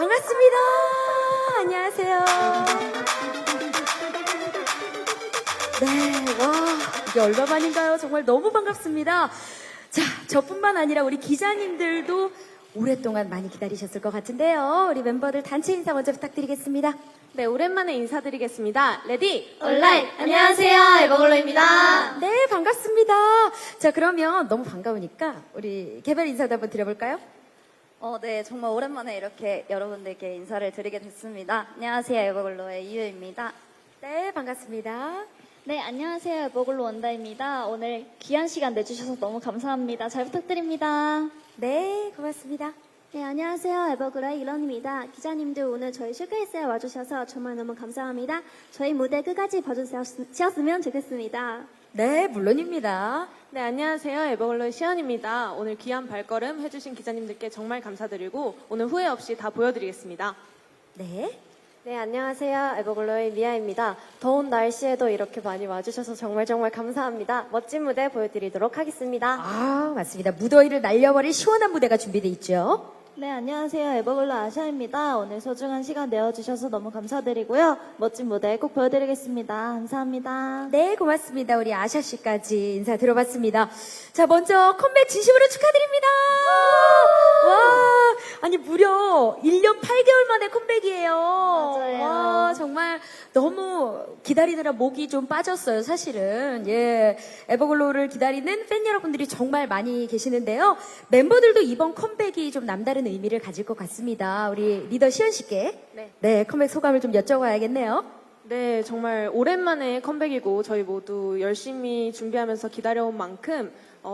반갑습니다. 안녕하세요. 네, 와, 이게 얼마만인가요? 정말 너무 반갑습니다. 자, 저뿐만 아니라 우리 기자님들도 오랫동안 많이 기다리셨을 것 같은데요. 우리 멤버들 단체 인사 먼저 부탁드리겠습니다. 네, 오랜만에 인사드리겠습니다. 레디! 온라인! 안녕하세요, 에버글로입니다. 네, 반갑습니다. 자, 그러면 너무 반가우니까 우리 개별 인사도 한번 드려볼까요? 네, 정말 오랜만에 이렇게 여러분들께 인사를 드리게 됐습니다. 안녕하세요, 에버글로의 이유입니다. 네, 반갑습니다. 네, 안녕하세요. 에버글로 원다입니다. 오늘 귀한 시간 내주셔서 너무 감사합니다. 잘 부탁드립니다. 네, 고맙습니다. 네, 안녕하세요. 에버글로의 일원입니다. 기자님들 오늘 저희 슈가이스에 와주셔서 정말 너무 감사합니다. 저희 무대 끝까지 봐주셨으면 좋겠습니다. 네, 물론입니다. 네, 안녕하세요. 에버글로의 시연입니다. 오늘 귀한 발걸음 해주신 기자님들께 정말 감사드리고 오늘 후회 없이 다 보여드리겠습니다. 네. 네, 안녕하세요. 에버글로의 미아입니다. 더운 날씨에도 이렇게 많이 와주셔서 정말 감사합니다. 멋진 무대 보여드리도록 하겠습니다. 아, 맞습니다. 무더위를 날려버릴 시원한 무대가 준비되어 있죠. 네, 안녕하세요. 에버글로 아샤입니다. 오늘 소중한 시간 내어주셔서 너무 감사드리고요. 멋진 무대 꼭 보여드리겠습니다. 감사합니다. 네, 고맙습니다. 우리 아샤 씨까지 인사 들어봤습니다. 자, 먼저 컴백 진심으로 축하드립니다. 와, 아니 무려 1년 8개월 만에 컴백이에요. 맞아요. 와, 정말 너무 기다리느라 목이 좀 빠졌어요, 사실은. 예, 에버글로우를 기다리는 팬 여러분들이 정말 많이 계시는데요. 멤버들도 이번 컴백이 좀 남다른 의미를 가질 것 같습니다. 우리 리더 시연 씨께 네, 컴백 소감을 좀 여쭤봐야겠네요. 네, 정말 오랜만에 컴백이고 저희 모두 열심히 준비하면서 기다려온 만큼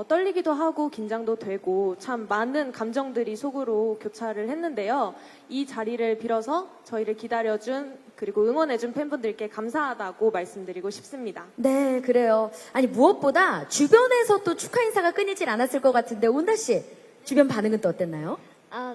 떨리기도 하고 긴장도 되고 참 많은 감정들이 속으로 교차를 했는데요. 이 자리를 빌어서 저희를 기다려준 그리고 응원해준 팬분들께 감사하다고 말씀드리고 싶습니다. 네, 그래요. 아니, 무엇보다 주변에서 또 축하 인사가 끊이질 않았을 것 같은데, 온다 씨, 주변 반응은 또 어땠나요?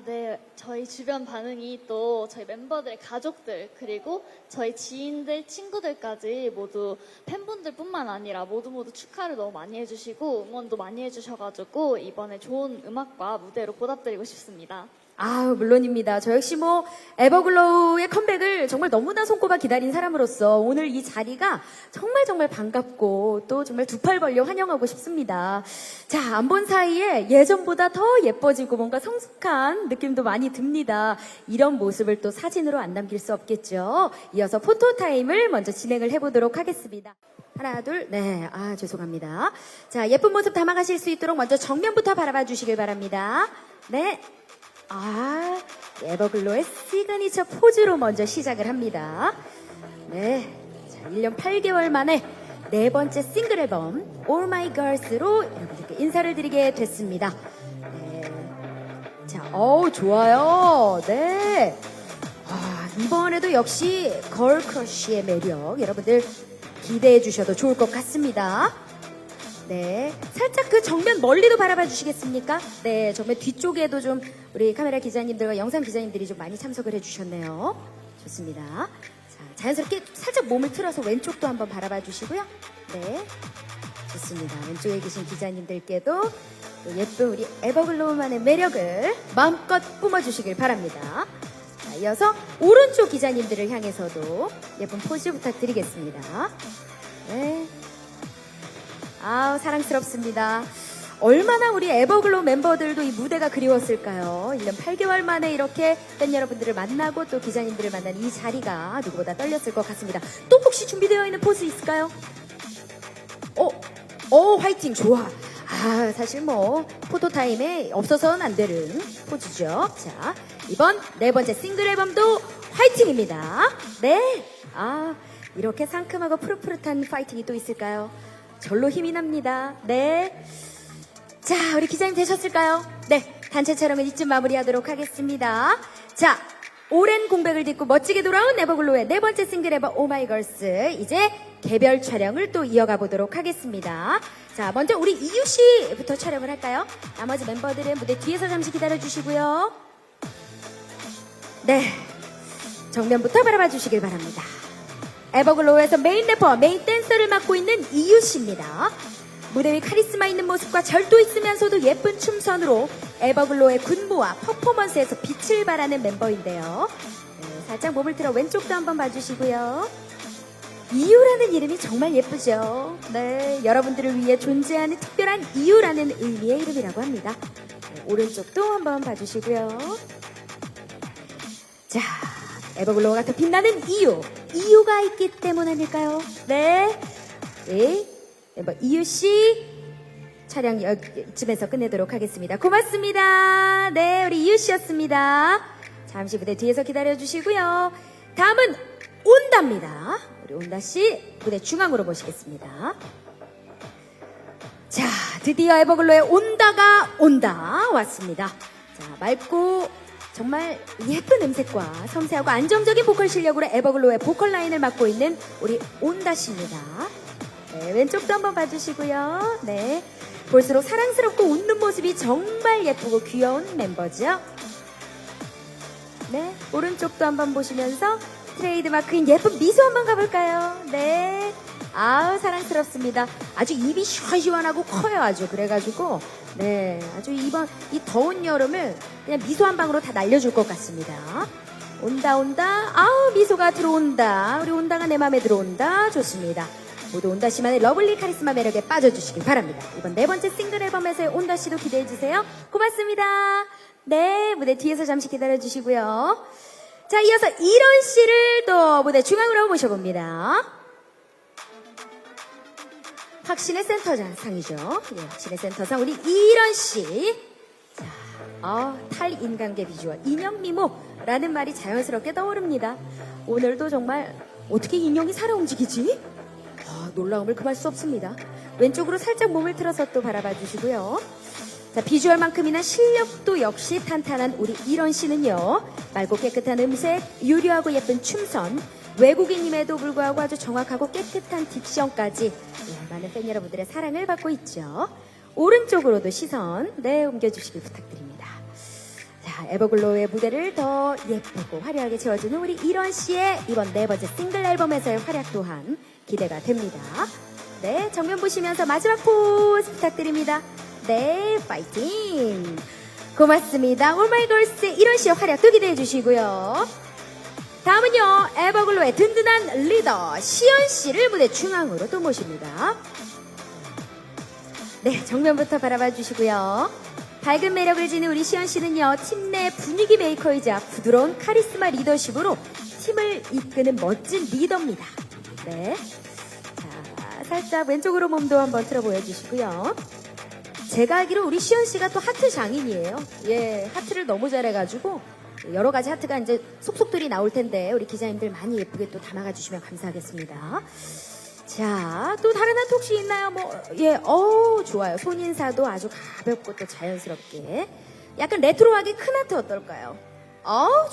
네. 저희 주변 반응이 또 저희 멤버들의 가족들, 그리고 저희 지인들, 친구들까지 모두 팬분들뿐만 아니라 모두 축하를 너무 많이 해주시고 응원도 많이 해주셔가지고 이번에 좋은 음악과 무대로 보답드리고 싶습니다. 아, 물론입니다. 저 역시 뭐 에버글로우의 컴백을 정말 너무나 손꼽아 기다린 사람으로서 오늘 이 자리가 정말 반갑고 또 정말 두 팔 벌려 환영하고 싶습니다. 자, 안 본 사이에 예전보다 더 예뻐지고 뭔가 성숙한 느낌도 많이 듭니다. 이런 모습을 또 사진으로 안 남길 수 없겠죠. 이어서 포토타임을 먼저 진행을 해보도록 하겠습니다. 하나, 둘, 네, 죄송합니다. 자, 예쁜 모습 담아가실 수 있도록 먼저 정면부터 바라봐 주시길 바랍니다. 네. 에버글로의 시그니처 포즈로 먼저 시작을 합니다. 네. 자, 1년 8개월 만에 네 번째 싱글 앨범 All My Girls로 여러분들께 인사를 드리게 됐습니다. 네. 자, 좋아요. 네. 이번에도 역시 걸 크러쉬의 매력 여러분들 기대해 주셔도 좋을 것 같습니다. 네, 살짝 그 정면 멀리도 바라봐 주시겠습니까? 네, 정말 뒤쪽에도 좀 우리 카메라 기자님들과 영상 기자님들이 좀 많이 참석을 해주셨네요. 좋습니다. 자, 자연스럽게 살짝 몸을 틀어서 왼쪽도 한번 바라봐 주시고요. 네, 좋습니다. 왼쪽에 계신 기자님들께도 또 예쁜 우리 에버글로우만의 매력을 마음껏 뿜어주시길 바랍니다. 자, 이어서 오른쪽 기자님들을 향해서도 예쁜 포즈 부탁드리겠습니다. 네. 사랑스럽습니다. 얼마나 우리 에버글로우 멤버들도 이 무대가 그리웠을까요? 1년 8개월 만에 이렇게 팬 여러분들을 만나고 또 기자님들을 만난 이 자리가 누구보다 떨렸을 것 같습니다. 또 혹시 준비되어 있는 포즈 있을까요? 화이팅, 좋아. 사실 뭐 포토타임에 없어서는 안 되는 포즈죠. 자, 이번 네 번째 싱글 앨범도 화이팅입니다. 네. 이렇게 상큼하고 푸릇푸릇한 파이팅이 또 있을까요? 절로 힘이 납니다. 네. 자, 우리 기자님 되셨을까요? 네. 단체 촬영은 이쯤 마무리하도록 하겠습니다. 자, 오랜 공백을 딛고 멋지게 돌아온 에버글로우의 네 번째 싱글 앨범 오마이걸스. 이제 개별 촬영을 또 이어가 보도록 하겠습니다. 자, 먼저 우리 이유 씨부터 촬영을 할까요? 나머지 멤버들은 무대 뒤에서 잠시 기다려주시고요. 네. 정면부터 바라봐 주시길 바랍니다. 에버글로우에서 메인 래퍼, 메인 댄서를 맡고 있는 이유 씨입니다. 무대 위 카리스마 있는 모습과 절도 있으면서도 예쁜 춤선으로 에버글로우의 군무와 퍼포먼스에서 빛을 발하는 멤버인데요. 네, 살짝 몸을 틀어 왼쪽도 한번 봐주시고요. 이유라는 이름이 정말 예쁘죠. 네, 여러분들을 위해 존재하는 특별한 이유라는 의미의 이름이라고 합니다. 네, 오른쪽도 한번 봐주시고요. 자, 에버글로우가 더 빛나는 이유가 있기 때문 아닐까요? 네, 네, 멤버 이유씨 촬영 여기쯤에서 끝내도록 하겠습니다. 고맙습니다. 네, 우리 이유씨였습니다. 잠시 무대 뒤에서 기다려주시고요. 다음은 온다입니다. 우리 온다씨 무대 중앙으로 모시겠습니다. 자, 드디어 에버글로의 온다가 온다 왔습니다. 자, 맑고 정말 예쁜 음색과 섬세하고 안정적인 보컬 실력으로 에버글로의 보컬 라인을 맡고 있는 우리 온다씨입니다. 네, 왼쪽도 한번 봐주시고요. 네, 볼수록 사랑스럽고 웃는 모습이 정말 예쁘고 귀여운 멤버죠. 네, 오른쪽도 한번 보시면서 트레이드마크인 예쁜 미소 한번 가볼까요? 네, 아우 사랑스럽습니다. 아주 입이 시원시원하고 커요. 아주 그래가지고 네, 아주 이번 이 더운 여름을 그냥 미소 한 방으로 다 날려줄 것 같습니다. 온다 온다, 아우 미소가 들어온다. 우리 온다가 내 맘에 들어온다. 좋습니다. 모두 온다씨만의 러블리 카리스마 매력에 빠져주시길 바랍니다. 이번 네 번째 싱글 앨범에서의 온다씨도 기대해주세요. 고맙습니다. 네, 무대 뒤에서 잠시 기다려주시고요. 자, 이어서 이런씨를 또 무대 중앙으로 모셔봅니다. 확신의 센터상이죠. 네, 확신의 센터상 우리 이런씨. 자, 탈인간계 비주얼 인형 미모라는 말이 자연스럽게 떠오릅니다. 오늘도 정말 어떻게 인형이 살아 움직이지? 놀라움을 금할 수 없습니다. 왼쪽으로 살짝 몸을 틀어서 또 바라봐 주시고요. 자, 비주얼만큼이나 실력도 역시 탄탄한 우리 이런 씨는요. 맑고 깨끗한 음색, 유려하고 예쁜 춤선, 외국인임에도 불구하고 아주 정확하고 깨끗한 딕션까지 많은 팬 여러분들의 사랑을 받고 있죠. 오른쪽으로도 시선 옮겨주시길 부탁드립니다. 자, 에버글로우의 무대를 더 예쁘고 화려하게 채워주는 우리 이런 씨의 이번 네 번째 싱글 앨범에서의 활약 또한 기대가 됩니다. 네, 정면 보시면서 마지막 포즈 부탁드립니다. 네, 파이팅! 고맙습니다. 올마이걸스의 이런 씨의 활약도 기대해 주시고요. 다음은요, 에버글로우의 든든한 리더 시연 씨를 무대 중앙으로 또 모십니다. 네, 정면부터 바라봐 주시고요. 밝은 매력을 지닌 우리 시연 씨는요, 팀 내 분위기 메이커이자 부드러운 카리스마 리더십으로 팀을 이끄는 멋진 리더입니다. 네. 자, 살짝 왼쪽으로 몸도 한번 틀어 보여주시고요. 제가 알기로 우리 시연 씨가 또 하트 장인이에요. 예, 하트를 너무 잘해가지고 여러 가지 하트가 이제 속속들이 나올 텐데 우리 기자님들 많이 예쁘게 또 담아가 주시면 감사하겠습니다. 자, 또 다른 하트 혹시 있나요? 좋아요. 손인사도 아주 가볍고 또 자연스럽게. 약간 레트로하게 큰 하트 어떨까요?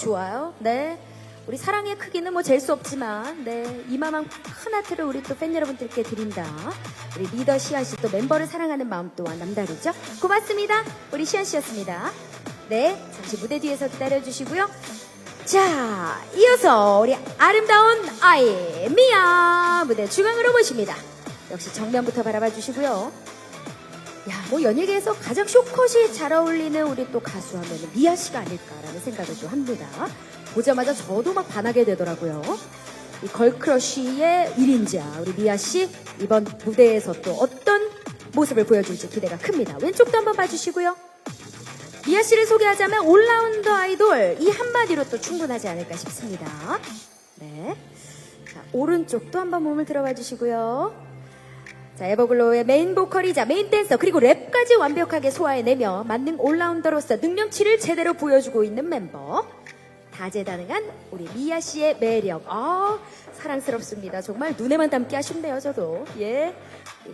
좋아요. 네. 우리 사랑의 크기는 뭐 잴 수 없지만, 네. 이마만 큰 하트를 우리 또 팬 여러분들께 드린다. 우리 리더 시연 씨 또 멤버를 사랑하는 마음 또한 남다르죠? 고맙습니다. 우리 시연 씨였습니다. 네. 잠시 무대 뒤에서 기다려주시고요. 자, 이어서 우리 아름다운 아이 미아 무대 중앙으로 모십니다. 역시 정면부터 바라봐 주시고요. 야, 뭐 연예계에서 가장 쇼컷이 잘 어울리는 우리 또 가수 하면 미아 씨가 아닐까라는 생각을 또 합니다. 보자마자 저도 막 반하게 되더라고요. 이 걸크러쉬의 1인자 우리 미아 씨 이번 무대에서 또 어떤 모습을 보여줄지 기대가 큽니다. 왼쪽도 한번 봐주시고요. 미아 씨를 소개하자면 올라운더 아이돌 이 한마디로 또 충분하지 않을까 싶습니다. 네. 자, 오른쪽도 한번 몸을 들어봐 주시고요. 자, 에버글로우의 메인 보컬이자 메인 댄서 그리고 랩까지 완벽하게 소화해내며 만능 올라운더로서 능력치를 제대로 보여주고 있는 멤버. 다재다능한 우리 미아 씨의 매력. 사랑스럽습니다. 정말 눈에만 담기 아쉽네요, 저도. 예.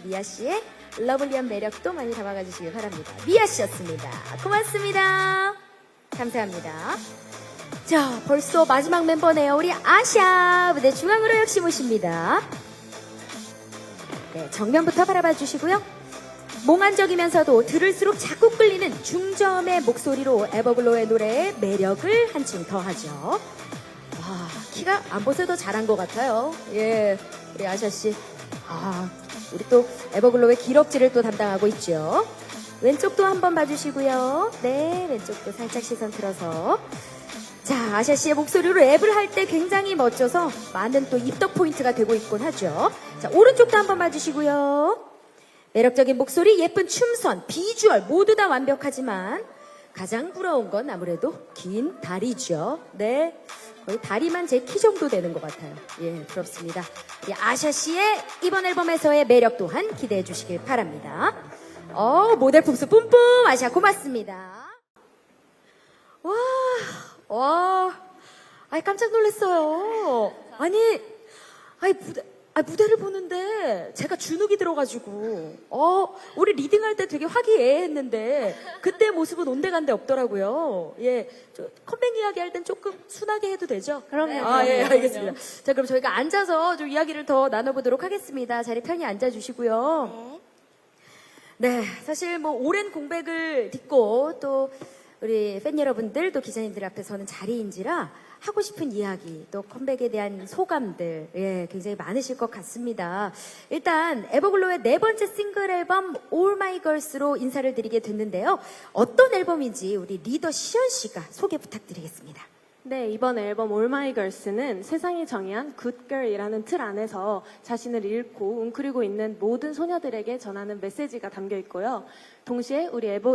미아 씨의 러블리한 매력도 많이 담아가 주시길 바랍니다. 미아 씨였습니다. 고맙습니다. 감사합니다. 자, 벌써 마지막 멤버네요. 우리 아샤 무대 중앙으로 역시 모십니다. 네, 정면부터 바라봐 주시고요. 몽환적이면서도 들을수록 자꾸 끌리는 중저음의 목소리로 에버글로우의 노래에 매력을 한층 더하죠. 와, 키가 안 보세요 더 잘한 것 같아요. 예, 우리 아샤 씨. 우리 또 에버글로우의 기럭지를 또 담당하고 있죠. 왼쪽도 한번 봐주시고요. 네, 왼쪽도 살짝 시선 들어서. 자, 아샤 씨의 목소리로 랩을 할 때 굉장히 멋져서 많은 또 입덕 포인트가 되고 있곤 하죠. 자, 오른쪽도 한번 봐주시고요. 매력적인 목소리, 예쁜 춤선, 비주얼 모두 다 완벽하지만 가장 부러운 건 아무래도 긴 다리죠. 네, 거의 다리만 제 키 정도 되는 것 같아요. 예, 부럽습니다. 이 아샤 씨의 이번 앨범에서의 매력 또한 기대해 주시길 바랍니다. 모델 품수 뿜뿜 아샤 고맙습니다. 와, 깜짝 놀랐어요. 무대를 보는데 제가 주눅이 들어가지고, 우리 리딩할 때 되게 화기애애했는데 그때 모습은 온데간데 없더라고요. 예, 컴백 이야기 할 땐 조금 순하게 해도 되죠? 그럼요. 예, 알겠습니다. 자, 그럼 저희가 앉아서 좀 이야기를 더 나눠보도록 하겠습니다. 자리 편히 앉아주시고요. 네, 사실 뭐 오랜 공백을 딛고 또 우리 팬 여러분들 또 기자님들 앞에서는 자리인지라 하고 싶은 이야기 또 컴백에 대한 소감들 굉장히 많으실 것 같습니다. 일단 에버글로우의 네 번째 싱글 앨범 All My Girls로 인사를 드리게 됐는데요. 어떤 앨범인지 우리 리더 시연 씨가 소개 부탁드리겠습니다. 네, 이번 앨범 All My Girls는 세상이 정의한 Good Girl이라는 틀 안에서 자신을 잃고 웅크리고 있는 모든 소녀들에게 전하는 메시지가 담겨 있고요. 동시에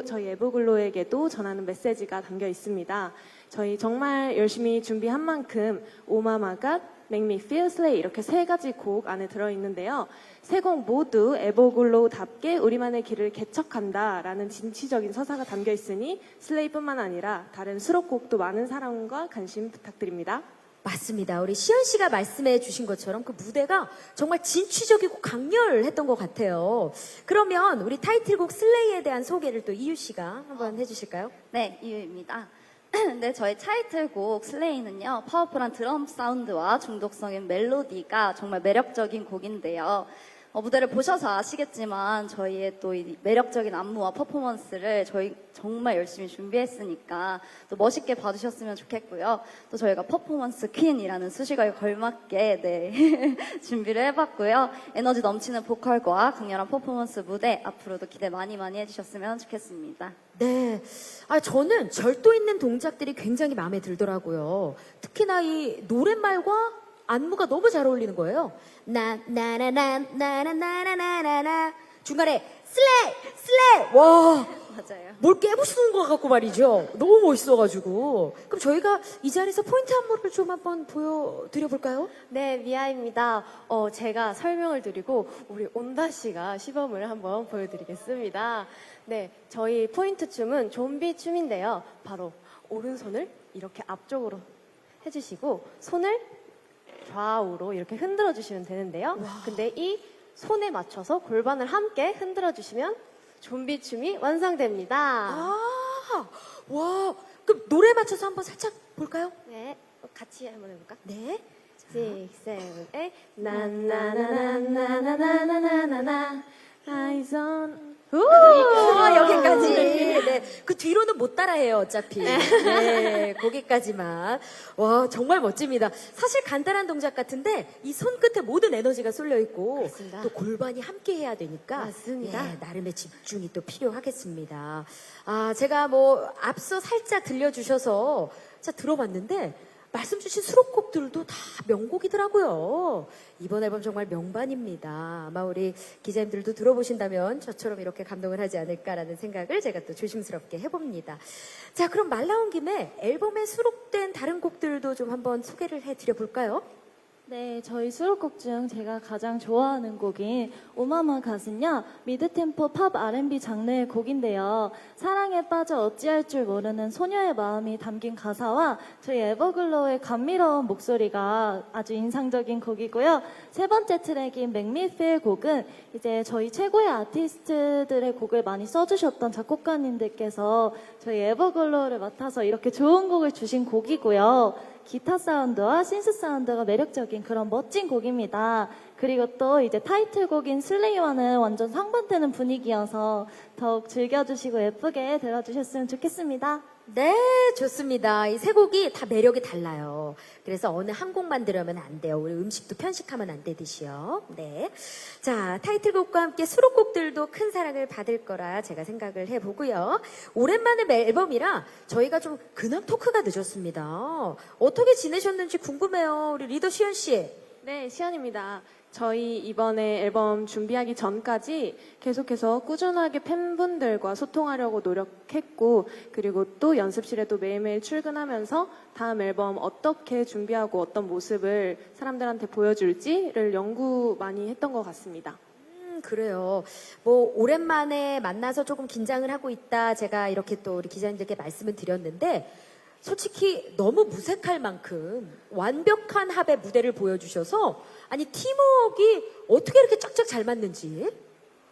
저희 에버글로에게도 전하는 메시지가 담겨 있습니다. 저희 정말 열심히 준비한 만큼 Oh Mama God, Make Me Feel Slay 이렇게 세 가지 곡 안에 들어있는데요. 세 곡 모두 에버글로우답게 우리만의 길을 개척한다라는 진취적인 서사가 담겨 있으니 슬레이뿐만 아니라 다른 수록곡도 많은 사랑과 관심 부탁드립니다. 맞습니다. 우리 시연 씨가 말씀해 주신 것처럼 그 무대가 정말 진취적이고 강렬했던 것 같아요. 그러면 우리 타이틀곡 슬레이에 대한 소개를 또 이유 씨가 한번 해주실까요? 네, 이유입니다. 네, 저희 타이틀곡 슬레이는요, 파워풀한 드럼 사운드와 중독성인 멜로디가 정말 매력적인 곡인데요. 무대를 보셔서 아시겠지만 저희의 또 이 매력적인 안무와 퍼포먼스를 저희 정말 열심히 준비했으니까 또 멋있게 봐주셨으면 좋겠고요. 또 저희가 퍼포먼스 퀸이라는 수식어에 걸맞게 준비를 해봤고요. 에너지 넘치는 보컬과 강렬한 퍼포먼스 무대 앞으로도 기대 많이 해주셨으면 좋겠습니다. 네. 저는 절도 있는 동작들이 굉장히 마음에 들더라고요. 특히나 이 노랫말과 안무가 너무 잘 어울리는 거예요. 나나나나나나나나나나 중간에 슬레이 와 맞아요. 뭘 깨부수는 것 같고 말이죠. 너무 멋있어가지고. 그럼 저희가 이 자리에서 포인트 안무를 좀 한번 보여드려 볼까요? 네, 미아입니다. 제가 설명을 드리고 우리 온다 씨가 시범을 한번 보여드리겠습니다. 네, 저희 포인트 춤은 좀비 춤인데요. 바로 오른손을 이렇게 앞쪽으로 해주시고 손을 좌우로 이렇게 흔들어 주시면 되는데요. 근데 이 손에 맞춰서 골반을 함께 흔들어 주시면 좀비 춤이 완성됩니다. 와, 그럼 노래 맞춰서 한번 살짝 볼까요? 네, 같이 한번 해볼까? 네. 6, 7, 8 나나나나나나나나나나 Eyes on 여기까지. 네. 그 뒤로는 못 따라해요, 어차피. 네, 거기까지만. 와, 정말 멋집니다. 사실 간단한 동작 같은데, 이 손끝에 모든 에너지가 쏠려있고, 그렇습니다. 또 골반이 함께 해야 되니까, 맞습니다. 예, 나름의 집중이 또 필요하겠습니다. 제가 앞서 살짝 들려주셔서, 들어봤는데, 말씀 주신 수록곡들도 다 명곡이더라고요. 이번 앨범 정말 명반입니다. 아마 우리 기자님들도 들어보신다면 저처럼 이렇게 감동을 하지 않을까라는 생각을 제가 또 조심스럽게 해봅니다. 자, 그럼 말 나온 김에 앨범에 수록된 다른 곡들도 좀 한번 소개를 해드려 볼까요? 네, 저희 수록곡 중 제가 가장 좋아하는 곡인 오마마 갓은요, 미드템포 팝 R&B 장르의 곡인데요. 사랑에 빠져 어찌할 줄 모르는 소녀의 마음이 담긴 가사와 저희 에버글로우의 감미로운 목소리가 아주 인상적인 곡이고요. 세 번째 트랙인 Make Me Feel 곡은 이제 저희 최고의 아티스트들의 곡을 많이 써주셨던 작곡가님들께서 저희 에버글로우를 맡아서 이렇게 좋은 곡을 주신 곡이고요. 기타 사운드와 신스 사운드가 매력적인 그런 멋진 곡입니다. 그리고 또 이제 타이틀곡인 슬레이와는 완전 상반되는 분위기여서 더욱 즐겨주시고 예쁘게 들어주셨으면 좋겠습니다. 네, 좋습니다. 이 세 곡이 다 매력이 달라요. 그래서 어느 한 곡만 들으면 안 돼요. 우리 음식도 편식하면 안 되듯이요. 네. 자, 타이틀곡과 함께 수록곡들도 큰 사랑을 받을 거라 제가 생각을 해보고요. 오랜만에 앨범이라 저희가 좀 근황 토크가 늦었습니다. 어떻게 지내셨는지 궁금해요. 우리 리더 시연 씨. 네, 시연입니다. 저희 이번에 앨범 준비하기 전까지 계속해서 꾸준하게 팬분들과 소통하려고 노력했고, 그리고 또 연습실에도 매일매일 출근하면서 다음 앨범 어떻게 준비하고 어떤 모습을 사람들한테 보여줄지를 연구 많이 했던 것 같습니다. 그래요. 뭐 오랜만에 만나서 조금 긴장을 하고 있다. 제가 이렇게 또 우리 기자님들께 말씀을 드렸는데 솔직히 너무 무색할 만큼 완벽한 합의 무대를 보여주셔서 아니 팀워크가 어떻게 이렇게 쫙쫙 잘 맞는지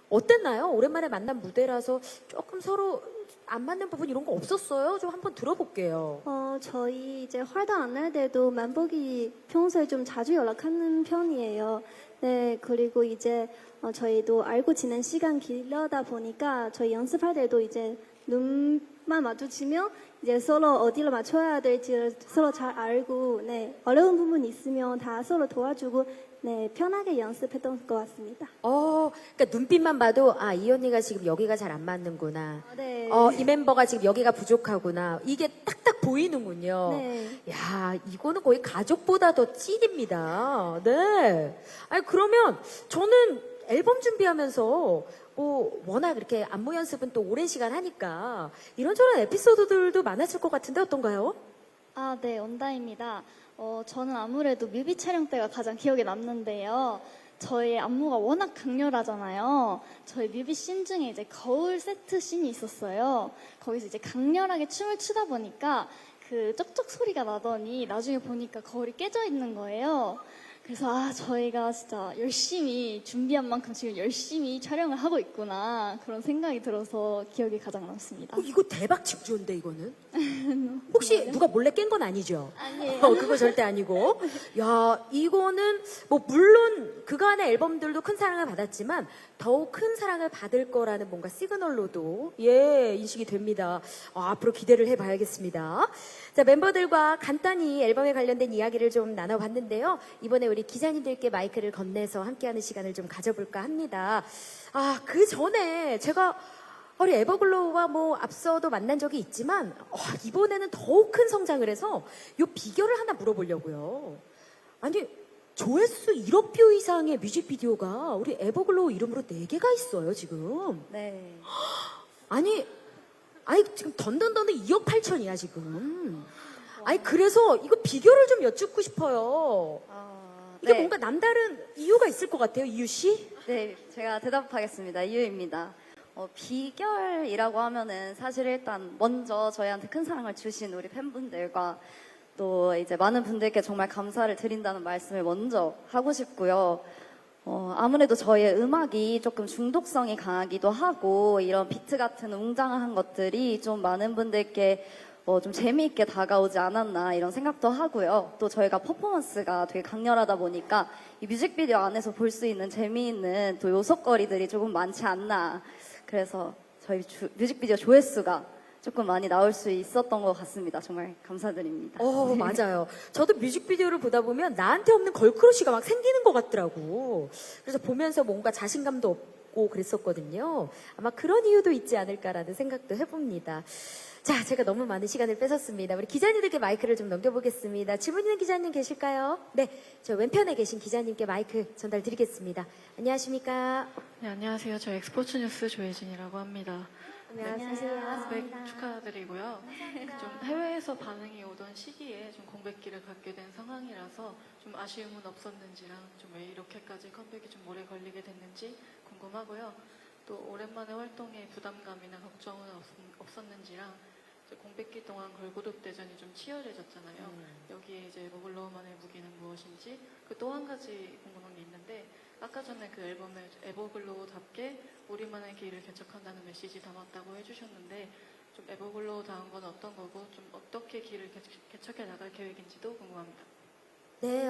어땠나요? 오랜만에 만난 무대라서 조금 서로 안 맞는 부분 이런 거 없었어요? 좀 한번 들어볼게요. 저희 이제 활동 안 할 때도 만복이 평소에 좀 자주 연락하는 편이에요. 네, 그리고 이제 저희도 알고 지낸 시간 길러다 보니까 저희 연습할 때도 이제 눈만 마주치면 이제 서로 어디로 맞춰야 될지 서로 잘 알고, 네, 어려운 부분 있으면 다 서로 도와주고, 네, 편하게 연습했던 것 같습니다. 그러니까 눈빛만 봐도 아, 이 언니가 지금 여기가 잘 안 맞는구나. 네. 이 멤버가 지금 여기가 부족하구나. 이게 딱딱 보이는군요. 네. 야, 이거는 거의 가족보다 더 찐입니다. 네. 아니, 그러면 저는 앨범 준비하면서 워낙 이렇게 안무 연습은 또 오랜 시간 하니까 이런저런 에피소드들도 많았을 것 같은데 어떤가요? 아, 네, 원다입니다. 저는 아무래도 뮤비 촬영 때가 가장 기억에 남는데요. 저희 안무가 워낙 강렬하잖아요. 저희 뮤비 씬 중에 이제 거울 세트 씬이 있었어요. 거기서 이제 강렬하게 춤을 추다 보니까 그 쩍쩍 소리가 나더니 나중에 보니까 거울이 깨져 있는 거예요. 그래서 저희가 진짜 열심히 준비한 만큼 지금 열심히 촬영을 하고 있구나 그런 생각이 들어서 기억이 가장 남습니다. 이거 대박 직조인데 이거는? 혹시 누가 몰래 깬 건 아니죠? 아니에요. 그거 절대 아니고. 야, 이거는 뭐 물론 그간의 앨범들도 큰 사랑을 받았지만 더욱 큰 사랑을 받을 거라는 뭔가 시그널로도 인식이 됩니다. 앞으로 기대를 해봐야겠습니다. 자, 멤버들과 간단히 앨범에 관련된 이야기를 좀 나눠봤는데요. 이번에 우리 기자님들께 마이크를 건네서 함께하는 시간을 좀 가져볼까 합니다. 그 전에 제가 우리 에버글로우와 앞서도 만난 적이 있지만 이번에는 더욱 큰 성장을 해서 이 비결을 하나 물어보려고요. 아니 조회수 1억 뷰 이상의 뮤직비디오가 우리 에버글로우 이름으로 4개가 있어요 지금. 네. 아니 지금 던던던은 2억 8천이야 지금. 그래서 이거 비결을 좀 여쭙고 싶어요. 이게 네. 뭔가 남다른 이유가 있을 것 같아요, 이유 씨? 네, 제가 대답하겠습니다. 이유입니다. 비결이라고 하면은 사실 일단 먼저 저희한테 큰 사랑을 주신 우리 팬분들과 또 이제 많은 분들께 정말 감사를 드린다는 말씀을 먼저 하고 싶고요. 아무래도 저희의 음악이 조금 중독성이 강하기도 하고 이런 비트 같은 웅장한 것들이 좀 많은 분들께 좀 재미있게 다가오지 않았나 이런 생각도 하고요. 또 저희가 퍼포먼스가 되게 강렬하다 보니까 이 뮤직비디오 안에서 볼 수 있는 재미있는 또 요소거리들이 조금 많지 않나. 그래서 저희 뮤직비디오 조회수가 조금 많이 나올 수 있었던 것 같습니다. 정말 감사드립니다. 맞아요. 저도 뮤직비디오를 보다 보면 나한테 없는 걸크러쉬가 막 생기는 것 같더라고. 그래서 보면서 뭔가 자신감도 없고 그랬었거든요. 아마 그런 이유도 있지 않을까라는 생각도 해봅니다. 자, 제가 너무 많은 시간을 뺏었습니다. 우리 기자님들께 마이크를 좀 넘겨보겠습니다. 질문 있는 기자님 계실까요? 네, 저 왼편에 계신 기자님께 마이크 전달 드리겠습니다. 안녕하십니까? 네, 안녕하세요. 저 엑스포츠 뉴스 조혜진이라고 합니다. 안녕하세요. 공백 축하드리고요. 좀 해외에서 반응이 오던 시기에 좀 공백기를 갖게 된 상황이라서 좀 아쉬움은 없었는지랑 좀 왜 이렇게까지 컴백이 좀 오래 걸리게 됐는지 궁금하고요. 또 오랜만에 활동에 부담감이나 걱정은 없었는지랑 공백기 동안 걸그룹 대전이 좀 치열해졌잖아요. 여기에 이제 에버글로우만의 무기는 무엇인지 또 한 가지 궁금한 게 있는데 아까 전에 그 앨범에 에버글로우답게 우리만의 길을 개척한다는 메시지 담았다고 해주셨는데 좀 에버글로우다운 건 어떤 거고 좀 어떻게 길을 개척해 나갈 계획인지도 궁금합니다. 네,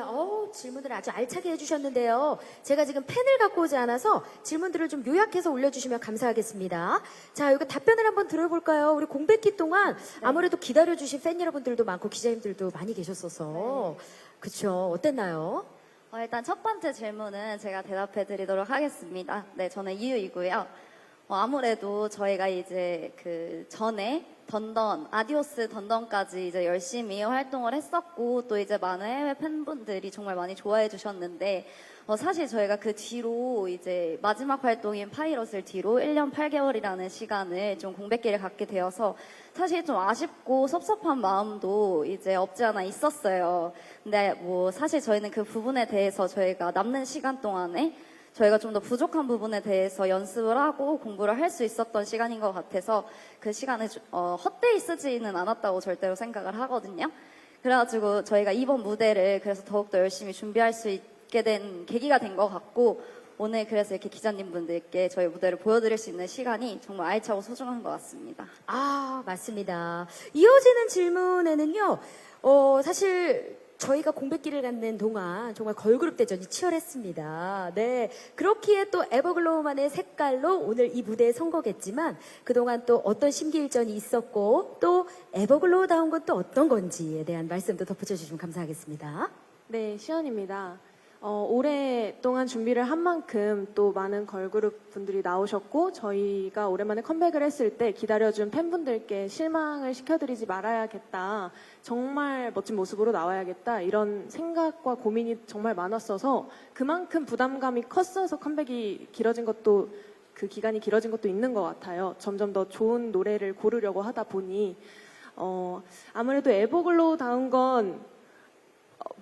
질문을 아주 알차게 해주셨는데요. 제가 지금 펜을 갖고 오지 않아서 질문들을 좀 요약해서 올려주시면 감사하겠습니다. 자, 여기 답변을 한번 들어볼까요? 우리 공백기 동안 아무래도 기다려주신 팬 여러분들도 많고 기자님들도 많이 계셨어서. 그쵸, 어땠나요? 일단 첫 번째 질문은 제가 대답해 드리도록 하겠습니다. 네, 저는 이유이고요. 아무래도 저희가 이제 그 전에 아디오스 던던까지 이제 열심히 활동을 했었고, 또 이제 많은 해외 팬분들이 정말 많이 좋아해 주셨는데, 사실 저희가 그 뒤로 이제 마지막 활동인 파이럿을 뒤로 1년 8개월이라는 시간을 좀 공백기를 갖게 되어서 사실 좀 아쉽고 섭섭한 마음도 이제 없지 않아 있었어요. 근데 뭐 사실 저희는 그 부분에 대해서 저희가 남는 시간 동안에 저희가 좀 더 부족한 부분에 대해서 연습을 하고 공부를 할 수 있었던 시간인 것 같아서 그 시간을 헛되이 쓰지는 않았다고 절대로 생각을 하거든요. 그래가지고 저희가 이번 무대를 그래서 더욱더 열심히 준비할 수 있게 된 계기가 된 것 같고, 오늘 그래서 이렇게 기자님분들께 저희 무대를 보여드릴 수 있는 시간이 정말 알차고 소중한 것 같습니다. 아, 맞습니다. 이어지는 질문에는요, 사실 저희가 공백기를 갖는 동안 정말 걸그룹 대전이 치열했습니다. 네. 그렇기에 또 에버글로우만의 색깔로 오늘 이 무대에 선 거겠지만 그동안 또 어떤 심기일전이 있었고 또 에버글로우다운 건 또 어떤 건지에 대한 말씀도 덧붙여 주시면 감사하겠습니다. 네, 시연입니다. 오랫동안 준비를 한 만큼 또 많은 걸그룹 분들이 나오셨고, 저희가 오랜만에 컴백을 했을 때 기다려준 팬분들께 실망을 시켜드리지 말아야겠다. 정말 멋진 모습으로 나와야겠다. 이런 생각과 고민이 정말 많았어서 그만큼 부담감이 컸어서 컴백이 길어진 것도, 그 기간이 길어진 것도 있는 것 같아요. 점점 더 좋은 노래를 고르려고 하다 보니, 아무래도 에버글로우다운 건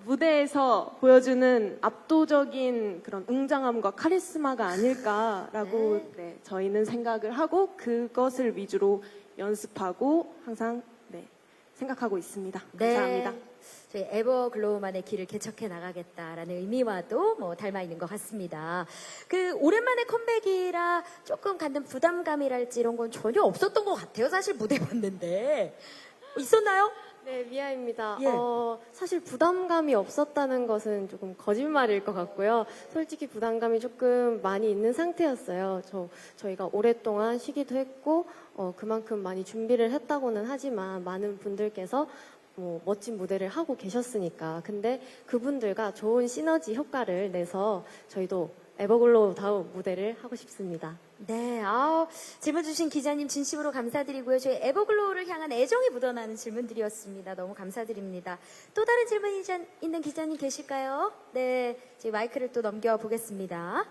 무대에서 보여주는 압도적인 그런 웅장함과 카리스마가 아닐까라고 네, 저희는 생각을 하고 그것을 위주로 연습하고 항상 생각하고 있습니다. 감사합니다. 네. 저희 에버글로우만의 길을 개척해 나가겠다라는 의미와도 뭐 닮아 있는 것 같습니다. 그 오랜만에 컴백이라 조금 갖는 부담감이랄지 이런 건 전혀 없었던 것 같아요. 사실 무대 봤는데 있었나요? 네, 미아입니다. 예. 사실 부담감이 없었다는 것은 조금 거짓말일 것 같고요. 솔직히 부담감이 조금 많이 있는 상태였어요. 저희가 오랫동안 쉬기도 했고, 그만큼 많이 준비를 했다고는 하지만 많은 분들께서 멋진 무대를 하고 계셨으니까. 근데 그분들과 좋은 시너지 효과를 내서 저희도 에버글로우 다운 무대를 하고 싶습니다. 네, 질문 주신 기자님 진심으로 감사드리고요. 저희 에버글로우를 향한 애정이 묻어나는 질문들이었습니다. 너무 감사드립니다. 또 다른 질문 있는 기자님 계실까요? 네, 저희 마이크를 또 넘겨보겠습니다.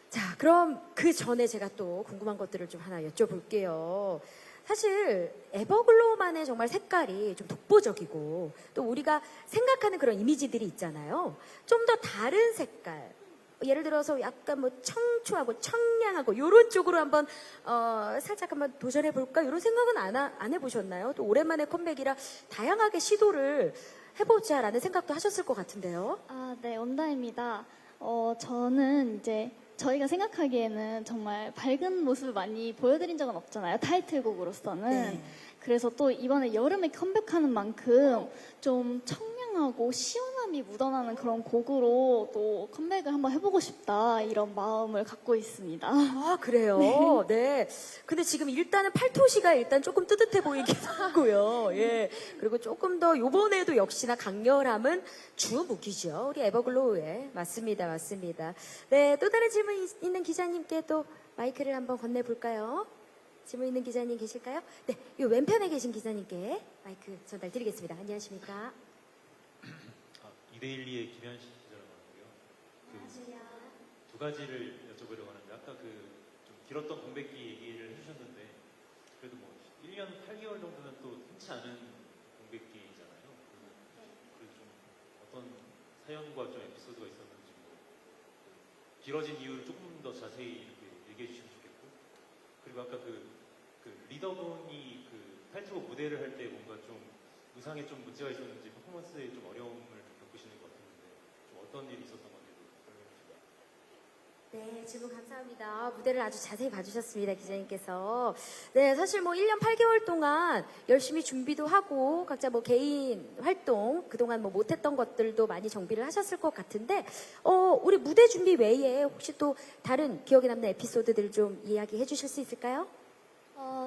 자, 그럼 그 전에 제가 또 궁금한 것들을 좀 하나 여쭤볼게요. 사실 에버글로우만의 정말 색깔이 좀 독보적이고 또 우리가 생각하는 그런 이미지들이 있잖아요. 좀 더 다른 색깔, 예를 들어서 약간 뭐 청초하고 청량하고 이런 쪽으로 한번 살짝 한번 도전해 볼까 이런 생각은 안 해보셨나요? 또 오랜만에 컴백이라 다양하게 시도를 해보자라는 생각도 하셨을 것 같은데요. 네, 온다입니다. 저는 이제 저희가 생각하기에는 정말 밝은 모습을 많이 보여드린 적은 없잖아요. 타이틀곡으로서는. 네. 그래서 또 이번에 여름에 컴백하는 만큼 좀 청량하고 시원함이 묻어나는 그런 곡으로 또 컴백을 한번 해보고 싶다 이런 마음을 갖고 있습니다. 아, 그래요? 네. 근데 지금 일단은 팔토시가 일단 조금 뜨뜻해 보이기도 하고요. 예. 그리고 조금 더 요번에도 역시나 강렬함은 주무기죠. 우리 에버글로우에. 맞습니다. 맞습니다. 네. 또 다른 질문 있는 기자님께 또 마이크를 한번 건네볼까요? 질문 있는 기자님 계실까요? 네. 이 왼편에 계신 기자님께 마이크 전달 드리겠습니다. 안녕하십니까? 2대12의 김현식 기자라고 하고요. 두 가지를 여쭤보려고 하는데 아까 좀 길었던 공백기 얘기를 해주셨는데 그래도 뭐 1년 8개월 정도는 또 흔치 않은 공백기잖아요. 그래서 좀 어떤 사연과 좀 에피소드가 있었는지 길어진 이유를 조금 더 자세히 이렇게 얘기해 주시면 좋겠고, 그리고 아까 그 리더분이 타이틀곡 무대를 할 때 뭔가 좀 의상에 좀 문제가 있었는지 퍼포먼스에 좀 어려움을 겪으시는 것 같았는데 좀 어떤 일이 있었던 건지 설명해 주세요. 네, 질문 감사합니다. 무대를 아주 자세히 봐주셨습니다, 기자님께서. 네, 사실 뭐 1년 8개월 동안 열심히 준비도 하고 각자 뭐 개인 활동 그동안 뭐 못했던 것들도 많이 정비를 하셨을 것 같은데, 우리 무대 준비 외에 혹시 또 다른 기억에 남는 에피소드들 좀 이야기해 주실 수 있을까요?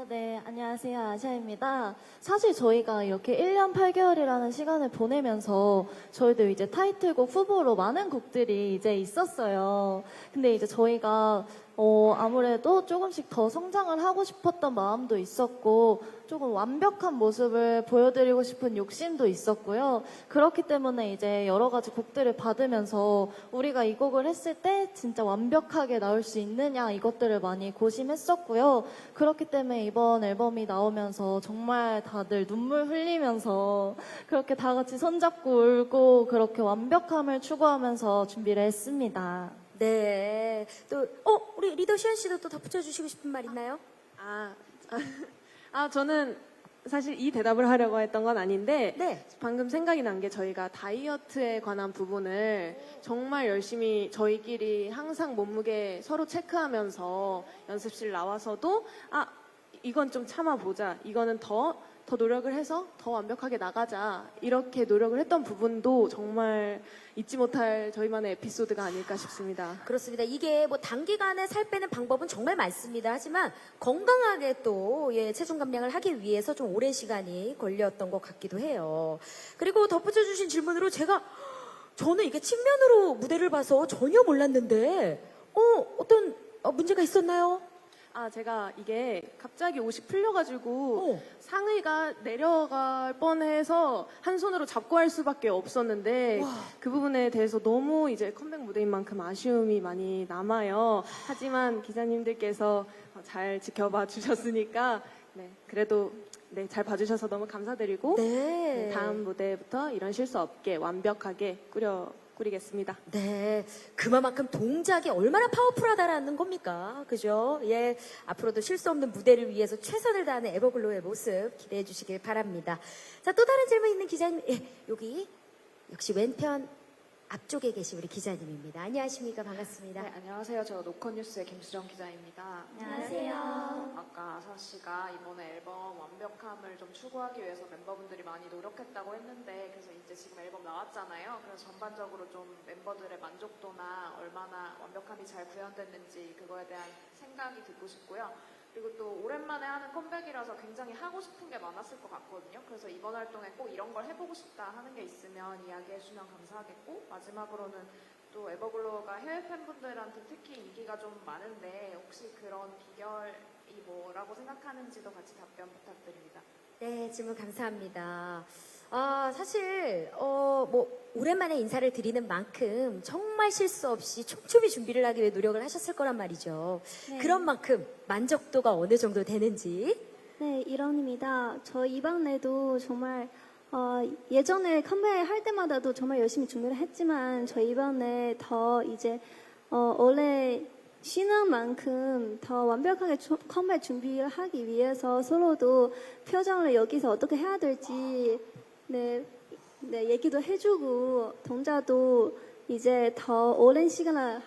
네, 안녕하세요. 아샤입니다. 사실 저희가 이렇게 1년 8개월이라는 시간을 보내면서 저희도 이제 타이틀곡 후보로 많은 곡들이 이제 있었어요. 근데 이제 저희가 아무래도 조금씩 더 성장을 하고 싶었던 마음도 있었고, 조금 완벽한 모습을 보여드리고 싶은 욕심도 있었고요. 그렇기 때문에 이제 여러 가지 곡들을 받으면서 우리가 이 곡을 했을 때 진짜 완벽하게 나올 수 있느냐 이것들을 많이 고심했었고요. 그렇기 때문에 이번 앨범이 나오면서 정말 다들 눈물 흘리면서 그렇게 다 같이 손잡고 울고 그렇게 완벽함을 추구하면서 준비를 했습니다. 네. 또, 우리 리더 시현 씨도 또 덧붙여 주시고 싶은 말 있나요? 저는 사실 이 대답을 하려고 했던 건 아닌데 네. 방금 생각이 난 게 저희가 다이어트에 관한 부분을 정말 열심히 저희끼리 항상 몸무게 서로 체크하면서 연습실 나와서도 이건 좀 참아보자. 이거는 더 노력을 해서 더 완벽하게 나가자. 이렇게 노력을 했던 부분도 정말 잊지 못할 저희만의 에피소드가 아닐까 싶습니다. 그렇습니다. 이게 뭐 단기간에 살 빼는 방법은 정말 많습니다. 하지만 건강하게 또 체중 감량을 하기 위해서 좀 오랜 시간이 걸렸던 것 같기도 해요. 그리고 덧붙여 주신 질문으로 저는 이게 측면으로 무대를 봐서 전혀 몰랐는데 어떤 문제가 있었나요? 제가 이게 갑자기 옷이 풀려가지고 상의가 내려갈 뻔해서 한 손으로 잡고 할 수밖에 없었는데 그 부분에 대해서 너무 이제 컴백 무대인 만큼 아쉬움이 많이 남아요. 하지만 기자님들께서 잘 지켜봐 주셨으니까 그래도 잘 봐주셔서 너무 감사드리고 네. 다음 무대부터 이런 실수 없게 완벽하게 꾸리겠습니다. 네, 그만큼 동작이 얼마나 파워풀하다라는 겁니까? 그죠? 예, 앞으로도 실수 없는 무대를 위해서 최선을 다하는 에버글로우의 모습 기대해 주시길 바랍니다. 자, 또 다른 질문 있는 기자님, 여기 역시 왼편 앞쪽에 계신 우리 기자님입니다. 안녕하십니까? 반갑습니다. 네, 안녕하세요. 저 노컷뉴스의 김수정 기자입니다. 안녕하세요. 아까 아사 씨가 이번에 앨범 완벽함을 좀 추구하기 위해서 멤버분들이 많이 노력했다고 했는데, 그래서 이제 지금 앨범 나왔잖아요. 그래서 전반적으로 좀 멤버들의 만족도나 얼마나 완벽함이 잘 구현됐는지 그거에 대한 생각이 듣고 싶고요. 그리고 또 오랜만에 하는 컴백이라서 굉장히 하고 싶은 게 많았을 것 같거든요. 그래서 이번 활동에 꼭 이런 걸 해보고 싶다 하는 게 있으면 이야기해주면 감사하겠고, 마지막으로는 또 에버글로우가 해외 팬분들한테 특히 인기가 좀 많은데 혹시 그런 비결이 뭐라고 생각하는지도 같이 답변 부탁드립니다. 네, 질문 감사합니다. 사실 오랜만에 인사를 드리는 만큼 정말 실수 없이 촘촘히 준비를 하기 위해 노력을 하셨을 거란 말이죠. 네. 그런 만큼 만족도가 어느 정도 되는지. 네, 이런입니다. 저 이번 내도 정말 예전에 컴백할 때마다도 정말 열심히 준비를 했지만 저 이번에 더 이제 원래 쉬는 만큼 더 완벽하게 컴백 준비를 하기 위해서 서로도 표정을 여기서 어떻게 해야 될지 얘기도 해주고 동작도 이제 더 오랜 시간을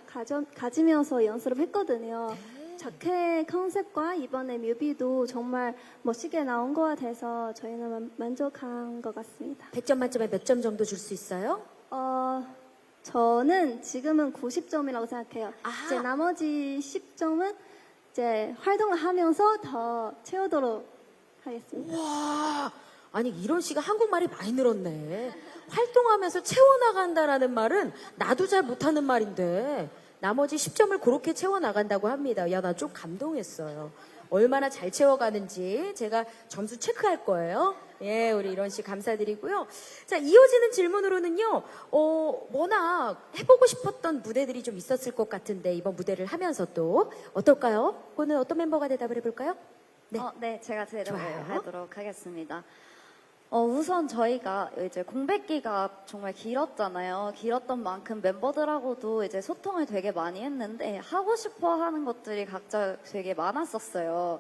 가지면서 연습을 했거든요. 자켓 컨셉과 이번에 뮤비도 정말 멋지게 나온 것 같아서 저희는 만족한 것 같습니다. 100점 만점에 몇 점 정도 줄 수 있어요? 저는 지금은 90점이라고 생각해요. 아하. 이제 나머지 10점은 이제 활동을 하면서 더 채우도록 하겠습니다. 와, 아니 이런 씨가 한국말이 많이 늘었네. 활동하면서 채워나간다라는 말은 나도 잘 못하는 말인데 나머지 10점을 그렇게 채워나간다고 합니다. 야, 나 좀 감동했어요. 얼마나 잘 채워가는지 제가 점수 체크할 거예요. 예, 우리 이런 씨 감사드리고요. 자, 이어지는 질문으로는요, 워낙 해보고 싶었던 무대들이 좀 있었을 것 같은데, 이번 무대를 하면서 또, 어떨까요? 그거는 어떤 멤버가 대답을 해볼까요? 네, 제가 대답을 좋아요. 하도록 하겠습니다. 우선 저희가 이제 공백기가 정말 길었잖아요. 길었던 만큼 멤버들하고도 이제 소통을 되게 많이 했는데 하고 싶어 하는 것들이 각자 되게 많았었어요.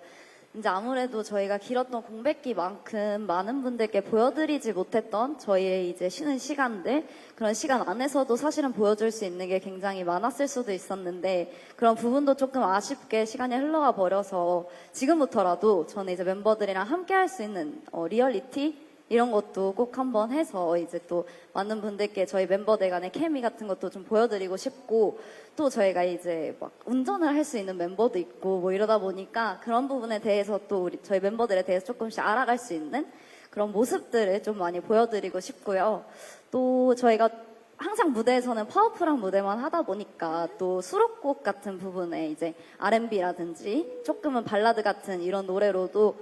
이제 아무래도 저희가 길었던 공백기만큼 많은 분들께 보여드리지 못했던 저희의 이제 쉬는 시간들, 그런 시간 안에서도 사실은 보여줄 수 있는 게 굉장히 많았을 수도 있었는데, 그런 부분도 조금 아쉽게 시간이 흘러가 버려서 지금부터라도 저는 이제 멤버들이랑 함께 할 수 있는 리얼리티? 이런 것도 꼭 한번 해서 이제 또 많은 분들께 저희 멤버들 간의 케미 같은 것도 좀 보여드리고 싶고, 또 저희가 이제 막 운전을 할 수 있는 멤버도 있고 뭐 이러다 보니까 그런 부분에 대해서 또 우리 저희 멤버들에 대해서 조금씩 알아갈 수 있는 그런 모습들을 좀 많이 보여드리고 싶고요. 또 저희가 항상 무대에서는 파워풀한 무대만 하다 보니까 또 수록곡 같은 부분에 이제 R&B라든지 조금은 발라드 같은 이런 노래로도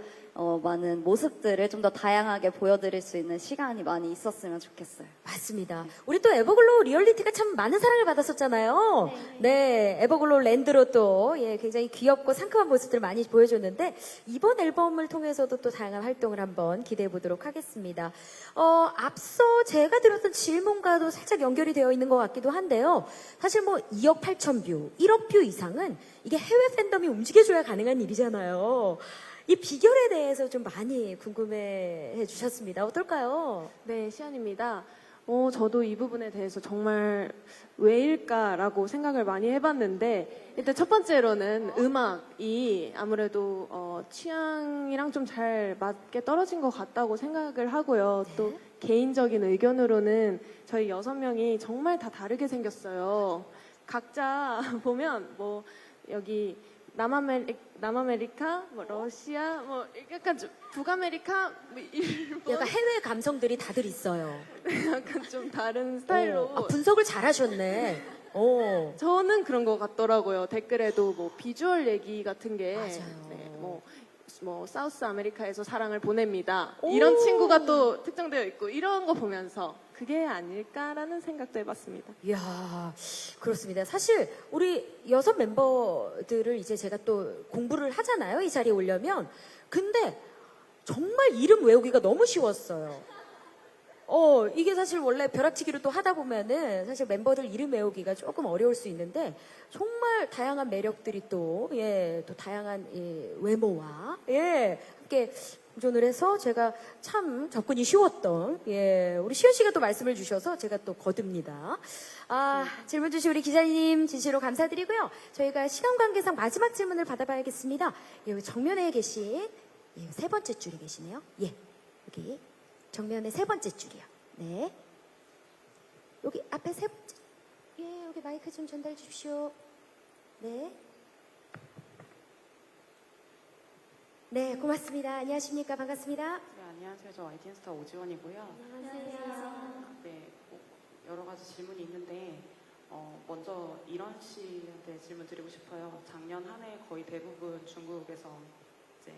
많은 모습들을 좀 더 다양하게 보여드릴 수 있는 시간이 많이 있었으면 좋겠어요. 맞습니다. 우리 또 에버글로우 리얼리티가 참 많은 사랑을 받았었잖아요. 네, 에버글로우 랜드로 또 굉장히 귀엽고 상큼한 모습들을 많이 보여줬는데 이번 앨범을 통해서도 또 다양한 활동을 한번 기대해 보도록 하겠습니다. 앞서 제가 드렸던 질문과도 살짝 연결이 되어 있는 것 같기도 한데요. 사실 뭐 2억 8천 뷰, 1억 뷰 이상은 이게 해외 팬덤이 움직여줘야 가능한 일이잖아요. 이 비결에 대해서 좀 많이 궁금해 주셨습니다. 어떨까요? 네, 시안입니다. 저도 이 부분에 대해서 정말 왜일까라고 생각을 많이 해봤는데, 일단 첫 번째로는 음악이 아무래도 취향이랑 좀 잘 맞게 떨어진 것 같다고 생각을 하고요. 또 개인적인 의견으로는 저희 6명이 정말 다 다르게 생겼어요. 각자 보면 뭐 여기 남아메리카, 뭐 러시아, 뭐 약간 좀 북아메리카, 뭐 일본, 약간 해외 감성들이 다들 있어요. 약간 좀 다른 스타일로. 분석을 잘하셨네. 저는 그런 것 같더라고요. 댓글에도 뭐 비주얼 얘기 같은 게 맞아요. 네, 뭐 사우스 아메리카에서 사랑을 보냅니다. 이런 친구가 또 특정되어 있고 이런 거 보면서 그게 아닐까라는 생각도 해봤습니다. 이야, 그렇습니다. 사실 우리 6 멤버들을 이제 제가 또 공부를 하잖아요. 이 자리에 오려면. 근데 정말 이름 외우기가 너무 쉬웠어요. 이게 사실 원래 벼락치기로 또 하다 보면은 사실 멤버들 이름 외우기가 조금 어려울 수 있는데 정말 다양한 매력들이 또 다양한 외모와 함께 공존을 해서 제가 참 접근이 쉬웠던 우리 시현 씨가 또 말씀을 주셔서 제가 또 거듭니다. 질문 주신 우리 기자님 진실로 감사드리고요. 저희가 시간 관계상 마지막 질문을 받아봐야겠습니다. 여기 정면에 계신 3번째 줄에 계시네요. 여기 정면에 3번째 줄이요. 네. 여기 앞에 3번째. 여기 마이크 좀 전달해 주십시오. 네. 네, 고맙습니다. 안녕하십니까? 반갑습니다. 네, 안녕하세요. 저 YTN스타 오지원이고요. 안녕하세요. 네, 여러 가지 질문이 있는데 먼저 이런 씨한테 질문 드리고 싶어요. 작년 한 해 거의 대부분 중국에서 이제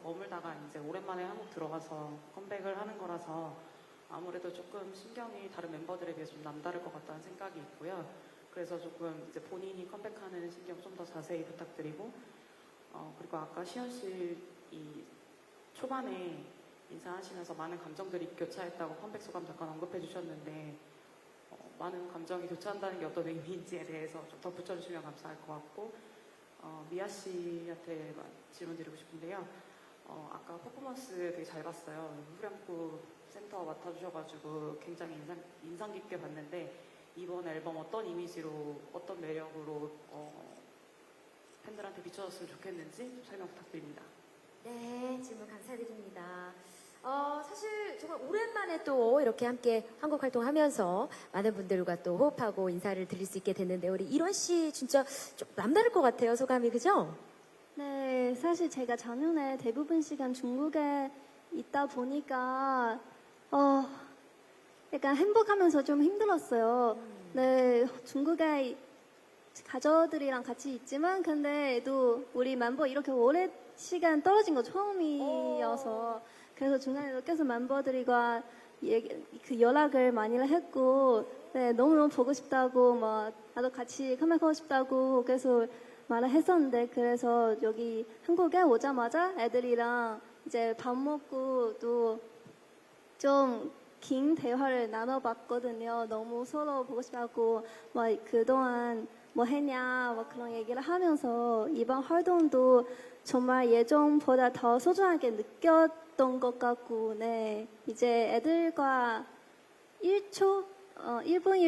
머물다가 이제 오랜만에 한국 들어가서 컴백을 하는 거라서 아무래도 조금 신경이 다른 멤버들에 비해서 좀 남다를 것 같다는 생각이 있고요. 그래서 조금 이제 본인이 컴백하는 신경 좀 더 자세히 부탁드리고, 그리고 아까 시현 씨 이 초반에 인사하시면서 많은 감정들이 교차했다고 컴백 소감 잠깐 언급해 주셨는데, 많은 감정이 교차한다는 게 어떤 의미인지에 대해서 좀 덧붙여 주시면 감사할 것 같고, 미아 씨한테 질문 드리고 싶은데요. 아까 퍼포먼스 되게 잘 봤어요. 후렴구 센터 맡아주셔가지고 굉장히 인상 깊게 봤는데, 이번 앨범 어떤 이미지로, 어떤 매력으로 팬들한테 비춰졌으면 좋겠는지 좀 설명 부탁드립니다. 네, 질문 감사드립니다. 사실 정말 오랜만에 또 이렇게 함께 한국 활동하면서 많은 분들과 또 호흡하고 인사를 드릴 수 있게 됐는데, 우리 일원 씨 진짜 좀 남다를 것 같아요, 소감이. 그죠? 네, 사실 제가 작년에 대부분 시간 중국에 있다 보니까 약간 행복하면서 좀 힘들었어요. 네, 중국에 가족들이랑 같이 있지만 근데 또 우리 멤버 이렇게 오래 시간 떨어진 거 처음이어서 그래서 중간에 계속 멤버들과 그 연락을 많이 했고, 네, 너무너무 보고 싶다고 나도 같이 컴백하고 싶다고 계속 말을 했었는데, 그래서 여기 한국에 오자마자 애들이랑 이제 밥 먹고 또 좀 긴 대화를 나눠봤거든요. 너무 서로 보고 싶다고 그동안 뭐 했냐 뭐 그런 얘기를 하면서 이번 활동도 정말 예전보다 더 소중하게 느꼈던 것 같고, 네, 이제 애들과 1분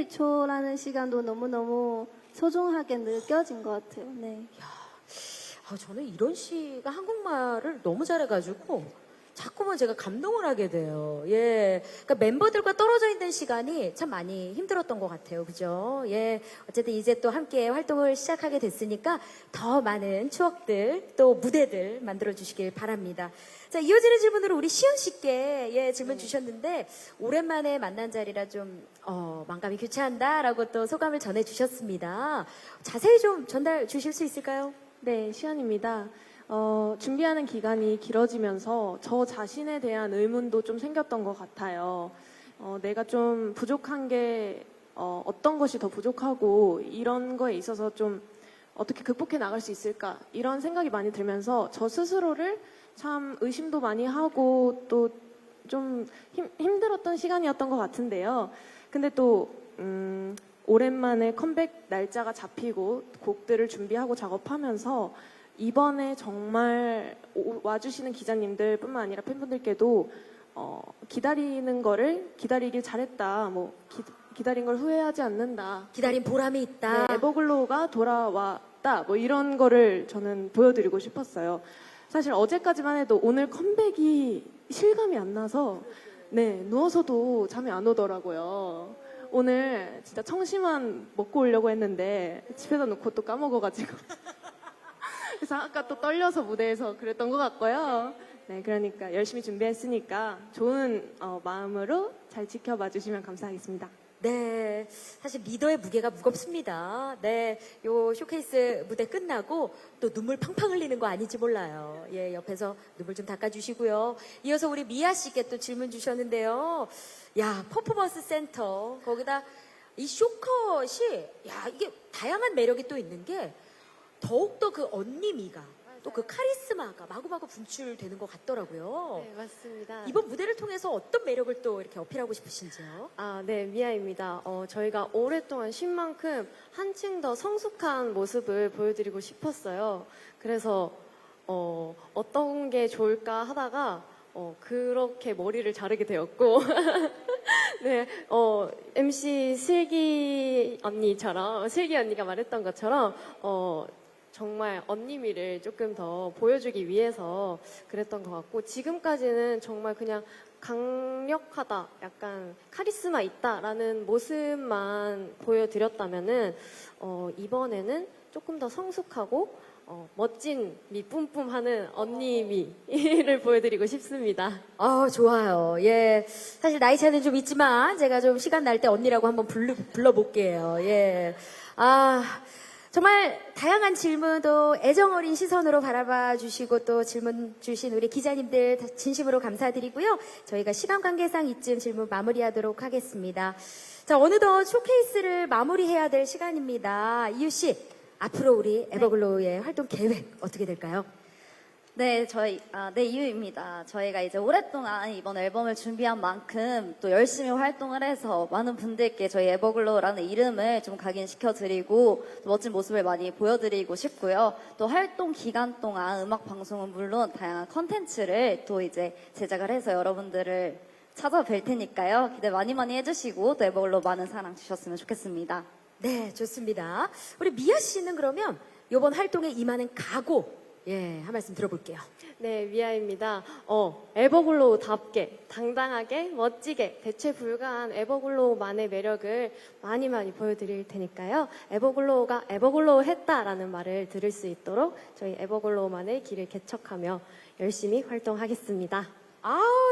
1초라는 시간도 너무너무 소중하게 느껴진 것 같아요. 네. 저는 이런 씨가 한국말을 너무 잘해가지고 자꾸만 제가 감동을 하게 돼요. 예. 그러니까 멤버들과 떨어져 있는 시간이 참 많이 힘들었던 것 같아요. 그죠? 예. 어쨌든 이제 또 함께 활동을 시작하게 됐으니까 더 많은 추억들, 또 무대들 만들어주시길 바랍니다. 자, 이어지는 질문으로 우리 시연 씨께 질문 주셨는데, 오랜만에 만난 자리라 좀, 만감이 교차한다라고 또 소감을 전해주셨습니다. 자세히 좀 전달 주실 수 있을까요? 네, 시연입니다. 준비하는 기간이 길어지면서 저 자신에 대한 의문도 좀 생겼던 것 같아요. 내가 좀 부족한 게 어떤 것이 더 부족하고 이런 거에 있어서 좀 어떻게 극복해 나갈 수 있을까 이런 생각이 많이 들면서 저 스스로를 참 의심도 많이 하고 또 좀 힘들었던 시간이었던 것 같은데요. 근데 또 오랜만에 컴백 날짜가 잡히고 곡들을 준비하고 작업하면서 이번에 정말 와주시는 기자님들 뿐만 아니라 팬분들께도 기다리는 거를 기다리길 잘했다. 뭐 기다린 걸 후회하지 않는다. 기다린 보람이 있다. 네, 에버글로우가 돌아왔다. 뭐 이런 거를 저는 보여드리고 싶었어요. 사실 어제까지만 해도 오늘 컴백이 실감이 안 나서 네, 누워서도 잠이 안 오더라고요. 오늘 진짜 청심환 먹고 오려고 했는데 집에다 놓고 또 까먹어가지고 그래서 아까 또 떨려서 무대에서 그랬던 것 같고요. 네, 그러니까 열심히 준비했으니까 좋은 마음으로 잘 지켜봐 주시면 감사하겠습니다. 네, 사실 리더의 무게가 무겁습니다. 네, 요 쇼케이스 무대 끝나고 또 눈물 팡팡 흘리는 거 아닌지 몰라요. 예, 옆에서 눈물 좀 닦아주시고요. 이어서 우리 미아 씨께 또 질문 주셨는데요. 야, 퍼포먼스 센터 거기다 이 쇼컷이 야 이게 다양한 매력이 또 있는 게 더욱더 그 언니미가 또 그 카리스마가 마구마구 분출되는 것 같더라고요. 네, 맞습니다. 이번 무대를 통해서 어떤 매력을 또 이렇게 어필하고 싶으신지요? 네, 미아입니다. 저희가 오랫동안 쉰 만큼 한층 더 성숙한 모습을 보여드리고 싶었어요. 그래서 어떤 게 좋을까 하다가 그렇게 머리를 자르게 되었고 네, MC 슬기 언니가 말했던 것처럼 정말 언니미를 조금 더 보여주기 위해서 그랬던 것 같고, 지금까지는 정말 그냥 강력하다, 약간 카리스마 있다라는 모습만 보여드렸다면은 이번에는 조금 더 성숙하고 멋진 미 뿜뿜하는 언니미를 보여드리고 싶습니다. 좋아요. 예. 사실 나이 차이는 좀 있지만 제가 좀 시간 날 때 언니라고 한번 불러볼게요. 예. 정말 다양한 질문도 애정어린 시선으로 바라봐 주시고 또 질문 주신 우리 기자님들 진심으로 감사드리고요. 저희가 시간 관계상 이쯤 질문 마무리하도록 하겠습니다. 자, 어느덧 쇼케이스를 마무리해야 될 시간입니다. 이유 씨, 앞으로 우리 에버글로우의 활동 계획 어떻게 될까요? 네, 이유입니다. 저희가 이제 오랫동안 이번 앨범을 준비한 만큼 또 열심히 활동을 해서 많은 분들께 저희 에버글로우라는 이름을 좀 각인시켜드리고 또 멋진 모습을 많이 보여드리고 싶고요. 또 활동 기간 동안 음악 방송은 물론 다양한 컨텐츠를 또 이제 제작을 해서 여러분들을 찾아뵐 테니까요. 기대 많이 해주시고 또 에버글로우 많은 사랑 주셨으면 좋겠습니다. 네, 좋습니다. 우리 미아 씨는 그러면 이번 활동에 임하는 각오 한 말씀 들어볼게요. 네, 미아입니다. 에버글로우답게, 당당하게, 멋지게, 대체 불가한 에버글로우만의 매력을 많이 보여드릴 테니까요. 에버글로우가 에버글로우 했다라는 말을 들을 수 있도록 저희 에버글로우만의 길을 개척하며 열심히 활동하겠습니다.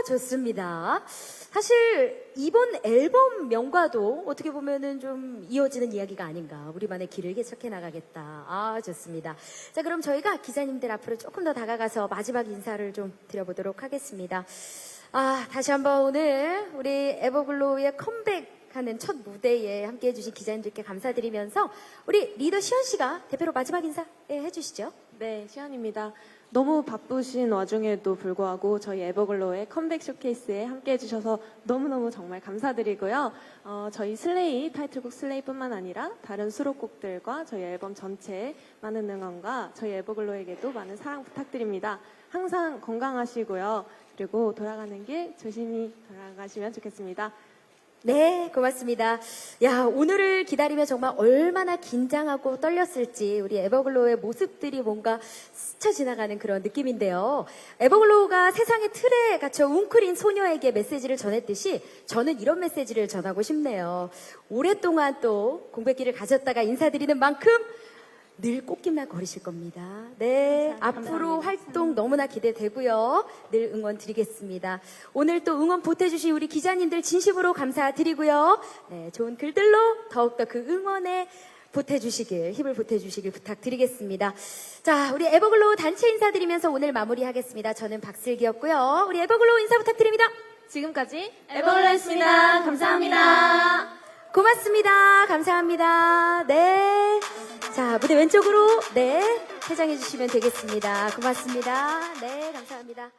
좋습니다. 사실 이번 앨범 명과도 어떻게 보면은 좀 이어지는 이야기가 아닌가. 우리만의 길을 개척해 나가겠다. 좋습니다. 자, 그럼 저희가 기자님들 앞으로 조금 더 다가가서 마지막 인사를 좀 드려보도록 하겠습니다. 다시 한번 오늘 우리 에버글로우의 컴백하는 첫 무대에 함께해 주신 기자님들께 감사드리면서 우리 리더 시연 씨가 대표로 마지막 인사 해주시죠. 네, 시연입니다. 너무 바쁘신 와중에도 불구하고 저희 에버글로우의 컴백 쇼케이스에 함께 해주셔서 너무너무 정말 감사드리고요. 저희 슬레이, 타이틀곡 슬레이뿐만 아니라 다른 수록곡들과 저희 앨범 전체에 많은 응원과 저희 에버글로우에게도 많은 사랑 부탁드립니다. 항상 건강하시고요. 그리고 돌아가는 길 조심히 돌아가시면 좋겠습니다. 네, 고맙습니다. 야, 오늘을 기다리며 정말 얼마나 긴장하고 떨렸을지 우리 에버글로우의 모습들이 뭔가 스쳐 지나가는 그런 느낌인데요. 에버글로우가 세상의 틀에 갇혀 웅크린 소녀에게 메시지를 전했듯이 저는 이런 메시지를 전하고 싶네요. 오랫동안 또 공백기를 가졌다가 인사드리는 만큼 늘 꽃길만 걸으실 겁니다. 네, 앞으로 활동 너무나 기대되고요. 늘 응원 드리겠습니다. 오늘 또 응원 보태주신 우리 기자님들 진심으로 감사드리고요. 네, 좋은 글들로 더욱더 그 응원에 보태주시길, 힘을 보태주시길 부탁드리겠습니다. 자, 우리 에버글로우 단체 인사드리면서 오늘 마무리하겠습니다. 저는 박슬기였고요. 우리 에버글로우 인사 부탁드립니다. 지금까지 에버글로우였습니다. 감사합니다. 고맙습니다. 감사합니다. 네. 자, 무대 왼쪽으로, 네, 퇴장해 주시면 되겠습니다. 고맙습니다. 네, 감사합니다.